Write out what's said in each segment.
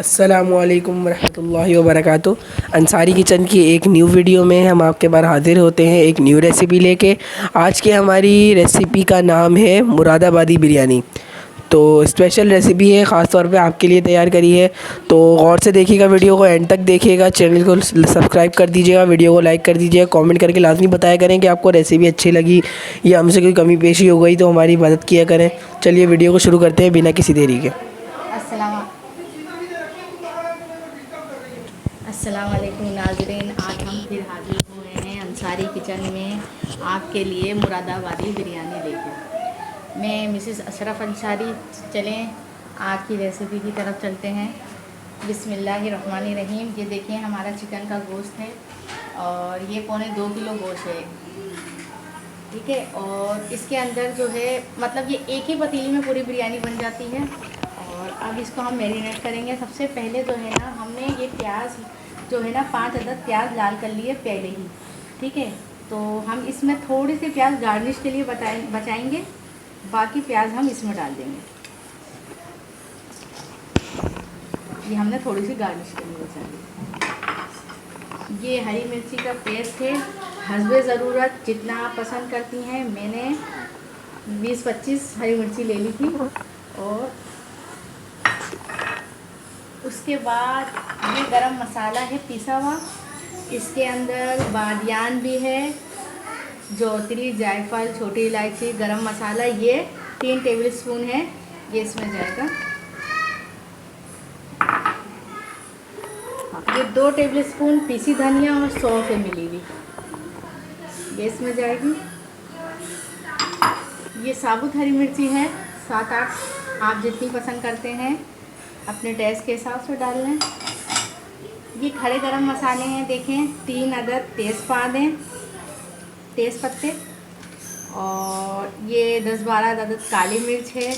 अस्सलामुअलैकुम वरहमतुल्लाहि वबरकातुहू। अंसारी किचन की एक न्यू वीडियो में हम आपके बार हाज़िर होते हैं एक न्यू रेसिपी लेके। आज की हमारी रेसिपी का नाम है मुरादाबादी बिरयानी। तो स्पेशल रेसिपी है, ख़ास तौर पे आपके लिए तैयार करी है। तो गौर से देखिएगा, वीडियो को एंड तक देखिएगा, चैनल को सब्सक्राइब कर दीजिएगा, वीडियो को लाइक कर दीजिएगा, कमेंट करके लाजमी बताया करें कि आपको रेसिपी अच्छी लगी या हमसे कोई कमी पेशी हो गई तो हमारी मदद किया करें। चलिए वीडियो को शुरू करते हैं बिना किसी देरी के। अस्सलाम वालेकुम नाज़रीन, आज हम फिर हाजिर हुए हैं अंसारी किचन में आपके लिए मुरादाबादी बिरयानी लेकर। मैं मिसेस अशरफ अंसारी। चलें आज की रेसिपी की तरफ चलते हैं। बिस्मिल्लाहिर्रहमानिर्रहीम। ये देखिए हमारा चिकन का गोश्त है और ये पौने 2 किलो गोश्त है, ठीक है। और इसके अंदर जो है मतलब ये एक ही पतीली में पूरी बिरयानी बन जाती है। और अब इसको हम मैरिनेट करेंगे। सबसे पहले जो है ना, हमने ये प्याज जो है ना 5 अदद प्याज लाल कर लिए पहले ही, ठीक है। तो हम इसमें थोड़ी सी प्याज गार्निश के लिए बचाएंगे, बाकी प्याज हम इसमें डाल देंगे। ये हमने थोड़ी सी गार्निश के लिए बचाई। ये हरी मिर्ची का पेस्ट है, हस्बे ज़रूरत जितना आप पसंद करती हैं। मैंने 20-25 हरी मिर्ची ले ली थी। और उसके बाद ये गरम मसाला है पिसा हुआ, इसके अंदर बादियान भी है, जौतरी, जायफल, छोटी इलायची, गरम मसाला, ये 3 टेबलस्पून है, ये इसमें जाएगा। ये 2 टेबलस्पून पीसी धनिया और सौंफ है मिली हुई, ये इसमें जाएगी। ये साबुत हरी मिर्ची है 7-8, आप जितनी पसंद करते हैं अपने टेस्ट के हिसाब से डाल लें। ये खड़े गरम मसाले हैं, देखें 3 अदद तेज़पात हैं, तेज़पत्ते। और ये 10-12 अदद काली मिर्च है,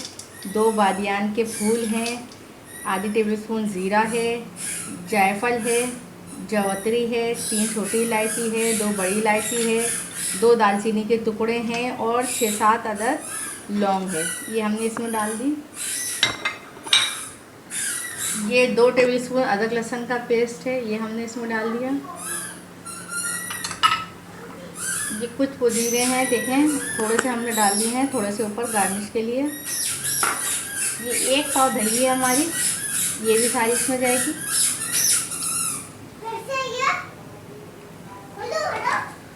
2 बादियान के फूल हैं, आधी टेबलस्पून ज़ीरा है, जायफल है, जौतरी है, 3 छोटी इलायची है, 2 बड़ी इलायची है, 2 दालचीनी के टुकड़े हैं और 6-7 अदद लौंग है, ये हमने इसमें डाल दी। ये 2 टेबलस्पून अदरक लहसुन का पेस्ट है, ये हमने इसमें डाल दिया। ये कुछ पुदीने हैं, देखें थोड़े से हमने डाल दिए हैं, थोड़े से ऊपर गार्निश के लिए। ये 1 पाव दही है हमारी, ये भी सारी इसमें जाएगी।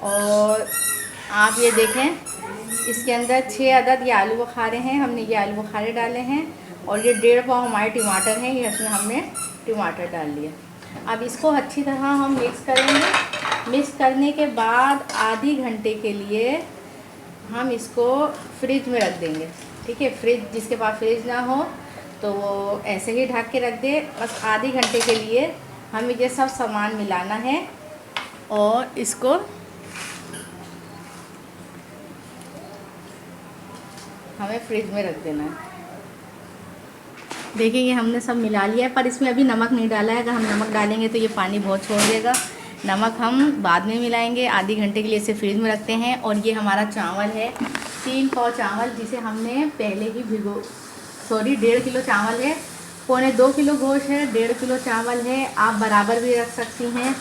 और आप ये देखें इसके अंदर 6 अदद ये आलू बुखारे हैं, हमने ये आलू बुखारे डाले हैं। और ये 1.5 पाव हमारे टमाटर हैं, ये इसमें हमने टमाटर डाल लिए। अब इसको अच्छी तरह हम मिक्स करेंगे। मिक्स करने के बाद आधी घंटे के लिए हम इसको फ्रिज में रख देंगे, ठीक है। फ्रिज जिसके पास फ्रिज ना हो तो वो ऐसे ही ढक के रख दे। बस आधी घंटे के लिए हमें ये सब सामान मिलाना है और इसको हमें फ्रिज में रख देना है। देखिए ये हमने सब मिला लिया है, पर इसमें अभी नमक नहीं डाला है। अगर हम नमक डालेंगे तो ये पानी बहुत छोड़ देगा। नमक हम बाद में मिलाएंगे। आधी घंटे के लिए इसे फ्रिज में रखते हैं। और ये हमारा चावल है, 3 पाव चावल, जिसे हमने पहले ही 1.5 किलो चावल है, पौने 2 किलो गोश्त है, 1.5 किलो चावल है, आप बराबर भी रख सकती हैं।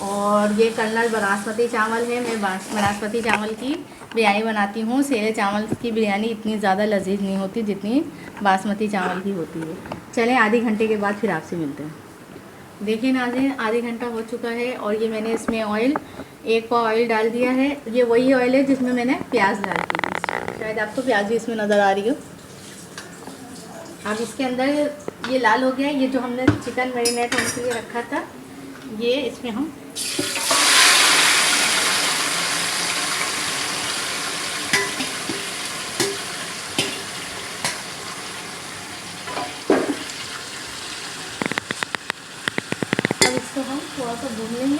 और ये कर्नल बासमती चावल है, मैं बासमती चावल की बिरयानी बनाती हूँ। सेले चावल की बिरयानी इतनी ज़्यादा लजीज नहीं होती जितनी बासमती चावल की होती है। चलें आधे घंटे के बाद फिर आपसे मिलते हैं। देखिए नाज़रीन, आधे घंटा हो चुका है और ये मैंने इसमें ऑयल 1 पाव ऑयल डाल दिया है। ये वही ऑयल है जिसमें मैंने प्याज डाल दी थी, शायद आपको प्याज भी इसमें नज़र आ रही हो। अब इसके अंदर ये लाल हो गया, ये जो हमने चिकन मैरिनेट होने के लिए रखा था ये इसमें हम इसको हम थोड़ा सा भून लेंगे।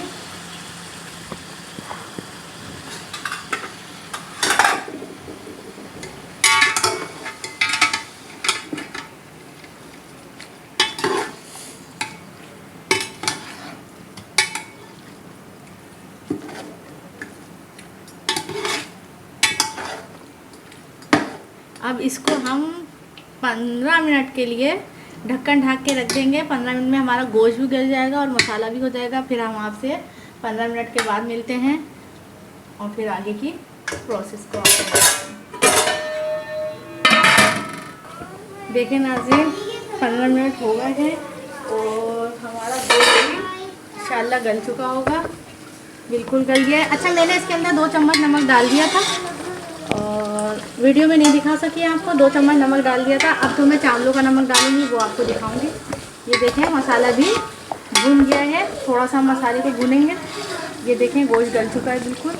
अब इसको हम 15 मिनट के लिए ढक्कन ढक के रख देंगे। 15 मिनट में हमारा गोश्त भी गल जाएगा और मसाला भी हो जाएगा। फिर हम आपसे 15 मिनट के बाद मिलते हैं और फिर आगे की प्रोसेस को देखें नाज़रीन। 15 मिनट हो गए हैं और हमारा गोश्त भी इंशाल्लाह गल चुका होगा, बिल्कुल गल गया है। अच्छा, मैंने इसके अंदर 2 चम्मच नमक डाल दिया था और वीडियो में नहीं दिखा सकी आपको, 2 चम्मच नमक डाल दिया था। अब तो मैं चावलों का नमक डालूंगी, वो आपको दिखाऊंगी। ये देखें मसाला भी भुन गया है, थोड़ा सा मसाले को भुनेंगे। ये देखें गोश्त गल चुका है बिल्कुल।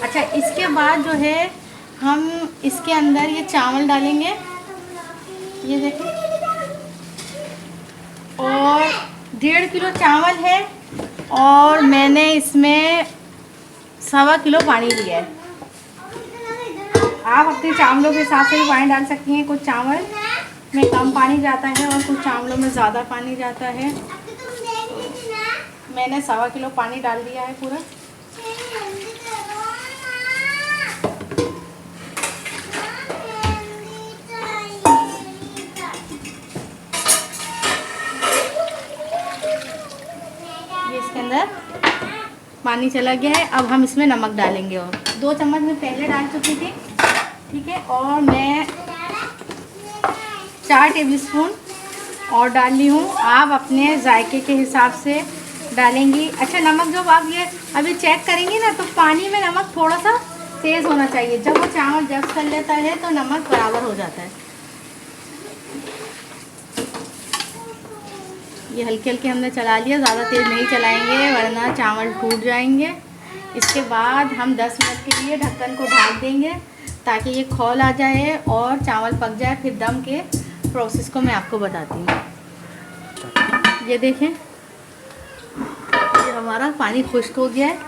अच्छा, इसके बाद जो है हम इसके अंदर ये चावल डालेंगे, ये देखें। और 1.5 किलो चावल है और मैंने इसमें 1.25 किलो पानी लिया है। आप अपने चावलों के हिसाब से भी पानी डाल सकती हैं। कुछ चावल में कम पानी जाता है और कुछ चावलों में ज़्यादा पानी जाता है। मैंने 1.25 किलो पानी डाल दिया है पूरा। ये इसके अंदर पानी चला गया है। अब हम इसमें नमक डालेंगे और 2 चम्मच में पहले डाल चुकी थी, ठीक है। और मैं 4 टेबलस्पून और डाल ली हूँ। आप अपने जायके के हिसाब से डालेंगी। अच्छा, नमक जब आप ये अभी चेक करेंगी ना तो पानी में नमक थोड़ा सा तेज़ होना चाहिए। जब वो चावल जब कर लेता है तो नमक बराबर हो जाता है। ये हल्के हल्के हमने चला लिया, ज़्यादा तेज़ नहीं चलाएंगे वरना चावल टूट जाएंगे। इसके बाद हम 10 मिनट के लिए ढक्कन को ढक देंगे ताकि ये खौल आ जाए और चावल पक जाए। फिर दम के प्रोसेस को मैं आपको बताती हूँ। ये देखें, ये हमारा पानी खुश्क हो गया है।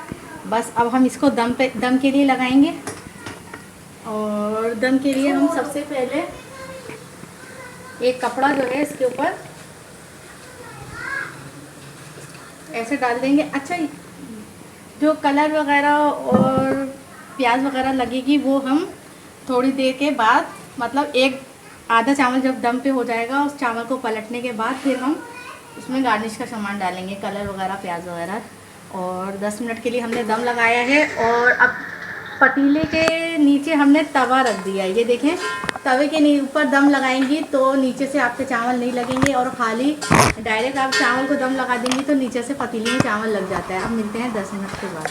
बस अब हम इसको दम के लिए लगाएंगे। और दम के लिए हम सबसे पहले एक कपड़ा जो है इसके ऊपर ऐसे डाल देंगे। अच्छा, जो कलर वगैरह और प्याज वगैरह लगेगी वो हम थोड़ी देर के बाद, मतलब एक आधा चावल जब दम पे हो जाएगा उस चावल को पलटने के बाद फिर हम उसमें गार्निश का सामान डालेंगे, कलर वगैरह प्याज वगैरह। और 10 मिनट के लिए हमने दम लगाया है। और अब पतीले के नीचे हमने तवा रख दिया है। ये देखें, तवे के ऊपर दम लगाएंगी तो नीचे से आपके चावल नहीं लगेंगे और खाली डायरेक्ट आप चावल को दम लगा देंगी तो नीचे से पतीले में चावल लग जाता है। अब मिलते हैं 10 मिनट के बाद।